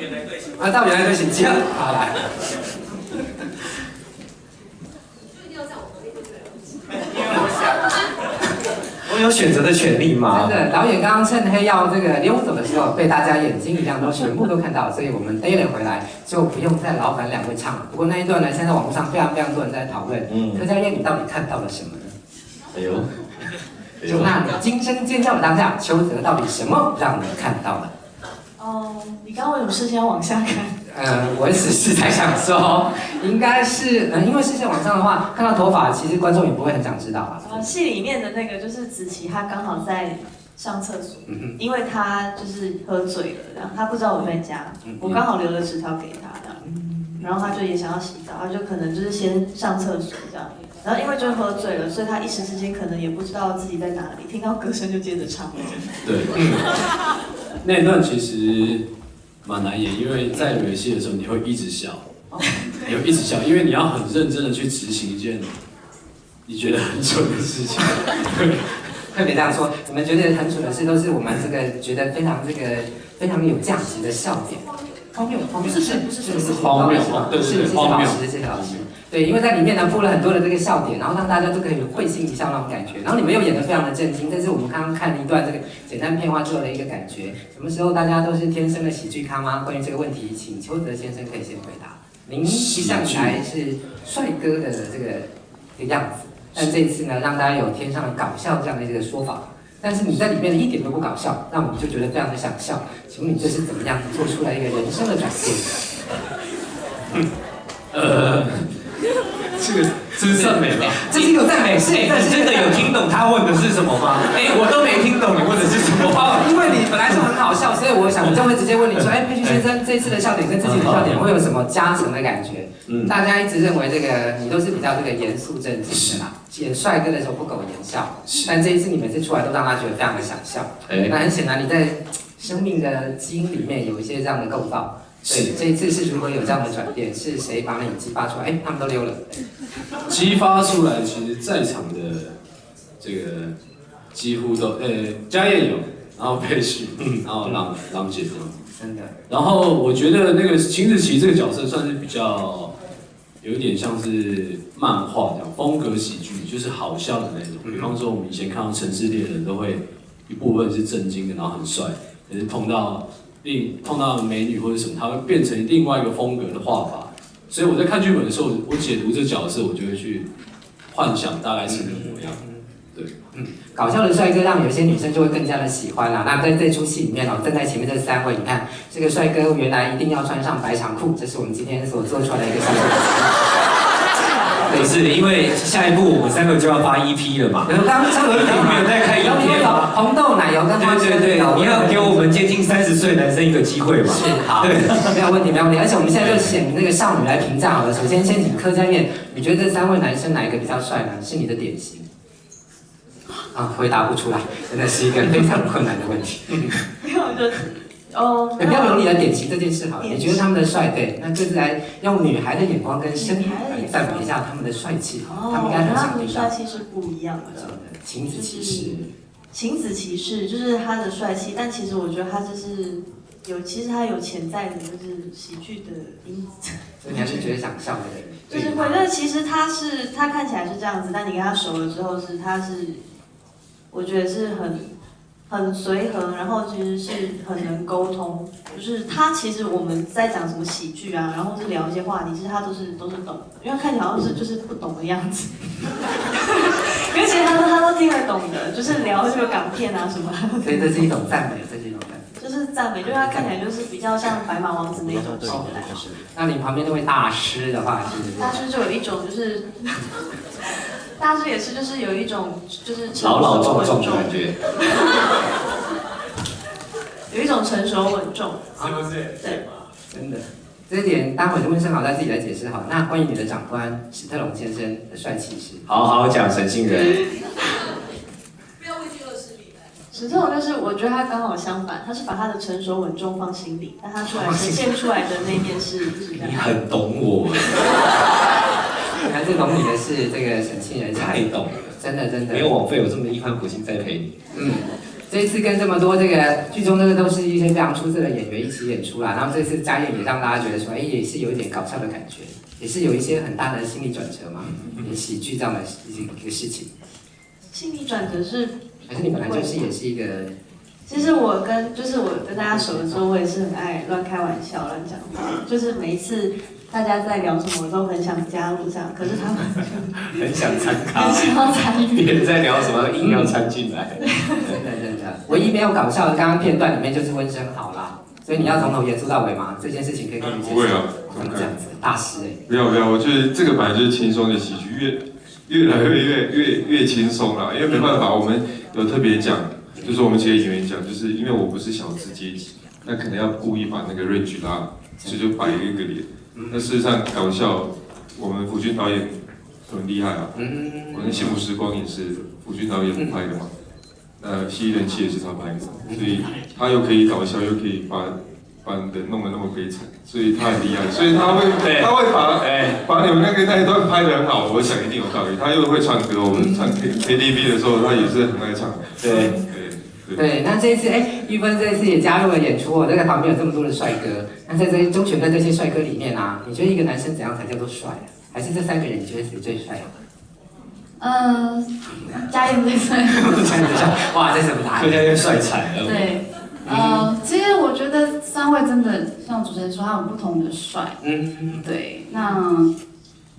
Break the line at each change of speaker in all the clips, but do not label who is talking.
原来队形
啊，到原来队形，这样好来。
我有选择的权利吗？
真的，导演刚刚趁黑要这个溜走的时候，被大家眼睛一亮，都全部都看到，所以我们逮了回来，就不用再劳烦两位唱了。不过那一段呢，现在在网络上非常多人在讨论，柯佳嬿你到底看到了什么呢？
哎呦，
就那你惊声尖叫的当下，邱泽到底什么让你看到了？
哦，你刚刚为什么视线要往下看？
我只是在想说，应该是因为视线往上的话，看到头发，其实观众也不会很想知道啊。
戏里面的那个就是子琪，她刚好在上厕所，因为她就是喝醉了，然后她不知道我在家，我刚好留了纸条给她，这样，然后她就也想要洗澡，她就可能就是先上厕所这样，然后因为就喝醉了，所以她一时之间可能也不知道自己在哪里，听到歌声就接着唱。
对，那一段其实蛮难演，因为在演戏的时候你会一直笑，你会一直笑，因为你要很认真的去执行一件你觉得很蠢的事情。
特别这样说，你们觉得很蠢的事，都是我们这个觉得非常有价值的笑点。荒谬是
荒谬，对对对，荒谬
是这条题。对，因为在里面呢铺了很多的这个笑点，然后让大家都可以会心一笑那种感觉。然后你们又演得非常的震惊，这是我们刚刚看了一段这个简单片花之后的一个感觉。什么时候大家都是天生的喜剧咖吗？关于这个问题，请邱泽先生可以先回答。您一向以来是帅哥的这个样子，但这一次呢，让大家有天上的搞笑这样的这个说法。但是你在里面一点都不搞笑，让我们就觉得非常的想笑。请问你这是怎么样做出来一个人生的转变？
这个真赞美吧？
这是一个赞美，是
你真的有听懂他问的是什么吗？我都没听懂你问的是什么。
因为你本来就很好笑，所以我想就会直接问你说，佩君先生这次的笑点跟自己的笑点会有什么加成的感觉？大家一直认为这个你都是比较这个严肃正经的啦，演帅哥的时候不苟言笑，但这一次你每次出来都让他觉得非常的想笑。那很显然你在生命的基因里面有一些这样的构造。对，这一次是如何有这样的转变？是谁把你激发出来？他们都溜了。
激发出来，其实在场的这个几乎都，家燕有，然后佩旭，然后郎姐这样。
真的。
然后我觉得那个秦子琪这个角色算是比较有一点像是漫画这样风格喜剧，就是好笑的那种。比方说我们以前看到《城市猎人》都会一部分是震惊的，然后很帅，可是碰到美女或者什么，它会变成另外一个风格的画法。所以我在看剧本的时候，我解读这角色，我就会去幻想大概是个模样。对，
搞笑的帅哥让有一些女生就会更加的喜欢啦。那在这出戏里面站在前面这3位，你看这个帅哥原来一定要穿上白长裤，这是我们今天所做出来的一个效果。
不是，因为下一步我们3个就要发 EP 了嘛。
刚刚没
有在看影片吗？
红豆奶油跟花生。
对，你要给我们接近30岁男生一个机会嘛。
是，好，没有问题。而且我们现在就请那个少女来评价好了。首先请柯佳嬿，你觉得这3位男生哪一个比较帅呢？是你的典型？回答不出来，真的是一个非常困难的问题。
没有，
不要用你的典型这件事好了，你觉得他们的帅，对，那就是来用女孩的眼光跟声音来赞美一下他们的帅气，他们应该很想听到。
他们的帅气是不一样的。
晴子骑士，
晴子骑士就是他的帅气，但其实我觉得他就是其实他有潜在的就是喜剧的因子。
所以你还是觉得想笑的人。
就是会，但其实他看起来是这样子，但你跟他熟了之后他是，我觉得是很随和，然后其实是很能沟通，就是他其实我们在讲什么喜剧啊，然后是聊一些话题，其实他都是懂的，因为看起来好像是就是不懂的样子，因为其实他都听得懂的，就是聊这个港片啊什么。
所以这是一种赞美，这是一种赞美。
就是赞美，就是他看起来就是比较像白马王子那种型的。
那你旁边那位大师的话是？
大师就有一种就是。大师也是，就是有一种就是
老重的感觉，
有一种成熟稳重，
是不是？
对，
真的，这一点待会温生豪再自己来解释好。那关于你的长官史特龙先生的帅气是？
好好讲神性人。
不要畏惧恶势力。史特龙就是我觉得他刚好相反，他是把他的成熟稳重放心里，但他出来呈现出来的那面是
你很懂我。
还是懂你的是这个沈庆人，
太懂了，
真的。
没有枉费我这么一番苦心栽培你。
这一次跟这么多这个剧中都是一些非常出色的演员一起演出啦，然后这次家燕也让大家觉得说，哎，也是有一点搞笑的感觉，也是有一些很大的心理转折嘛，喜剧这样的一个事情。
心理转折是，
还是你本来就是也是一个。
其实我跟大家熟的时候，我也是很爱乱开玩笑、乱讲话，就是每一次大家在聊什么，我都很想加入这样，可是他们
很想参加，
很想要参与。
别人在聊什么，硬要参进来。
真的，唯一没有搞笑的，刚刚片段里面就是温升豪啦，所以你要从头严肃到尾吗？这件事情可以跟你解释。
不会啊，
怎么这样子？大师哎。
不要，我觉得这个本来就是轻松的喜剧，越来越轻松了，因为没办法，我们有特别讲。就是我们几个演员讲，就是因为我不是小资阶级，那可能要故意把那个 range 拉，所以就摆一个脸。那事实上搞笑，我们福军导演很厉害啊。我那《幸福时光》也是福军导演拍的嘛，蜥蜴人气也是他拍的，所以他又可以搞笑，又可以把人弄得那么悲惨，所以他很厉害，所以他会把你们那一段拍得很好，我想一定有道理。他又会唱歌，我们唱 KTV 的时候，他也是很爱唱。
对，那这一次，玉芬这一次也加入了演出哦。这个旁边有这么多的帅哥，那在这中选的这些帅哥里面啊，你觉得一个男生怎样才叫做帅啊？还是这3个人你觉得谁最帅啊？
家燕最帅。
哇，这什么答案？
客家又帅惨了。
对，其实我觉得3位真的像主持人说，他有不同的帅。对，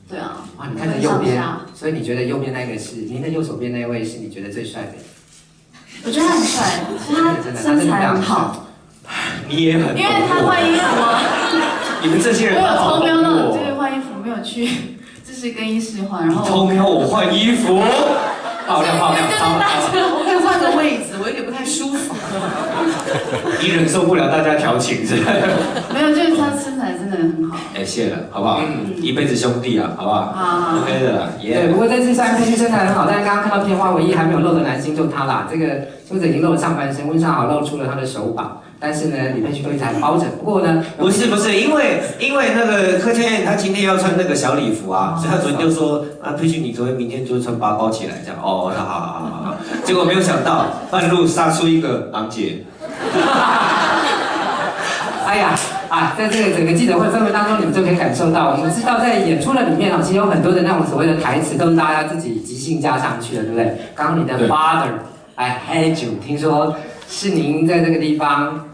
对啊。
哇，你看着右边，所以你觉得右边那个是您的右手边那位是你觉得最帅的？
我觉得他很帅，其实他身材很好。
你也很，
因为他换衣服啊。
你们这些人，
我有偷瞄到这个换衣服，没有去，就是更衣室换，然后
偷瞄我换衣服，爆料！
我可以换个位置，我有点不太舒服。
你忍受不了大家调情是？
没有，就是他身材真的很好。
谢了，好不好？一辈子兄弟啊，好不好？
好
，OK 的啦。
对，不过这次虽然必须身材很好，但是刚刚看到片花，唯一还没有露的男星就他啦。这个邱泽已经露了上半身，温尚豪露出了他的手把，但是呢，李佩旭都一直还包着。不过呢，
不是，因为那个柯倩燕她今天要穿那个小礼服啊，所以她昨天就说啊，佩旭你昨天明天就穿包包起来这样。哦，好。结果没有想到半路杀出一个郎姐。
哎呀，在这个整个记者会氛围当中，你们就可以感受到，我们知道在演出的里面哦，其实有很多的那种所谓的台词都是大家自己即兴加上去的，对不对？刚刚你的 father，I hate you， 听说是您在这个地方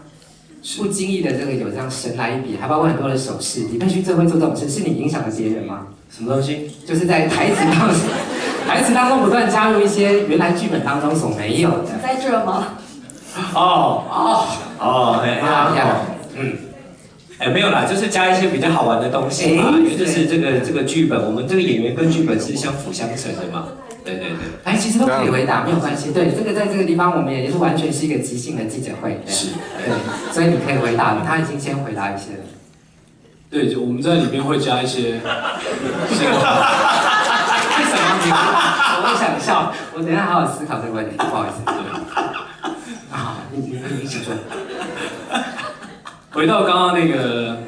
不经意的这个有这样神来一笔，还包括很多的手势。李佩旭最会做这种事，是你影响了别人吗？
什么东西？
就是在台词当中不断加入一些原来剧本当中所没有的。
在这吗？
没有啦，就是加一些比较好玩的东西嘛，因为就是这个剧本，我们这个演员跟剧本是相辅相成的嘛。对。
其实都可以回答，没有关系。对，这个在这个地方我们也是完全是一个即兴的记者会。
是。
对，所以你可以回答了，他已经先回答一些了。
对，就我们在里面会加一些。为
什么？我想笑，我等一下好好思考这个问题，不好意思。你一起说。
回到刚刚那个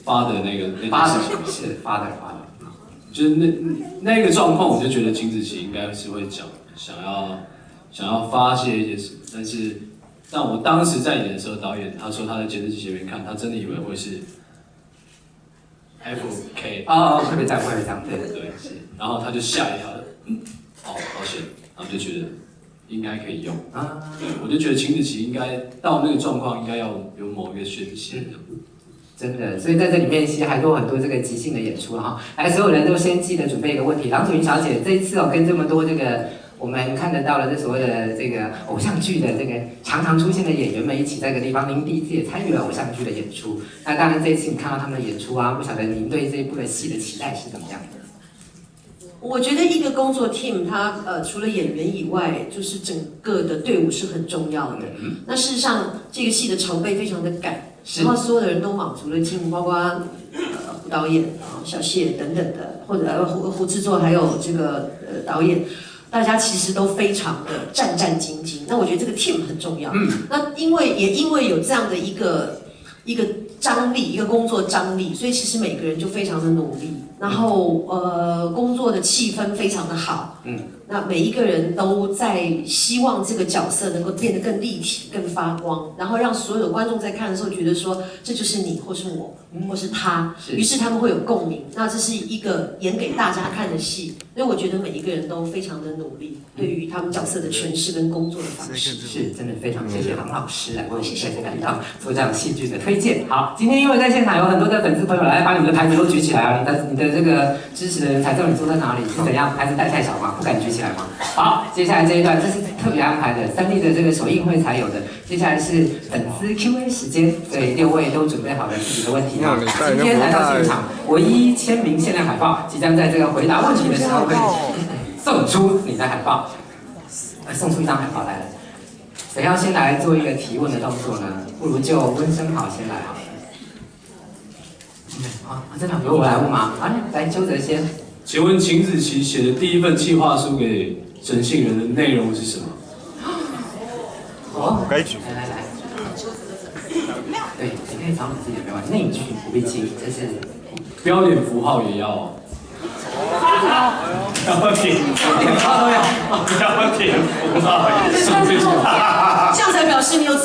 发的那个事情，
是发的，
就是那个状况，我就觉得金子琪应该是会讲，想要发泄一些事，但我当时在演的时候，导演他说他在监视器前面看，他真的以为会是 FK
会被这样，对，
是，然后他就吓一跳，好险，然后就觉得应该可以用对，我就觉得秦子琪应该到那个状况，应该要有某一个宣泄
真的，所以在这里面其实还有很多这个即兴的演出哈。来，所有人都先记得准备一个问题，郎祖筠小姐这一次跟这么多这个我们看得到的这所谓的这个偶像剧的这个常常出现的演员们一起在一个地方，您第一次也参与了偶像剧的演出。那当然这一次你看到他们的演出啊，不晓得您对这一部的戏的期待是怎么样的？
我觉得一个工作 team， 它除了演员以外，就是整个的队伍是很重要的。那事实上，这个戏的筹备非常的赶，然后所有的人都忙，除了 team， 包括胡导演啊、小谢等等的，或者胡制作，还有这个导演，大家其实都非常的战战兢兢。那我觉得这个 team 很重要。那因为有这样的一个张力，一个工作张力，所以其实每个人就非常的努力，然后工作的气氛非常的好，那每一个人都在希望这个角色能够变得更立体、更发光，然后让所有的观众在看的时候觉得说这就是你，或是我，或是他，于是他们会有共鸣。那这是一个演给大家看的戏，所以我觉得每一个人都非常的努力，对于他们角色的诠释跟工作的方式。
是，真的非常谢谢唐老师来为我们在这感到做这样戏剧的推荐。好，今天因为在现场有很多的粉丝朋友来把你们的牌子都举起来啊，你的这个支持的人才知道你坐在哪里，是怎样？牌子带太小吗？不敢举起来吗？好，接下来这一段这是特别安排的，3D 的这个首映会才有的。接下来是粉丝 Q&A 时间，对6位都准备好了自己的问题吗？今天来到现场，唯一签名限量海报，即将在这个回答问题的时候会送出你的海报，送出一张海报来了。谁要先来做一个提问的动作呢？不如就温升豪先来好了。真的由我来问吗？来邱泽先。
请问秦子琪写的第一份企划书给陈信仁的内容是什么？
该举。
来。对，你可以找你自己的没关系，内句不必记，这是
标点符号也要哦。标点符号都要，标点符号也是。
这样才表示你有。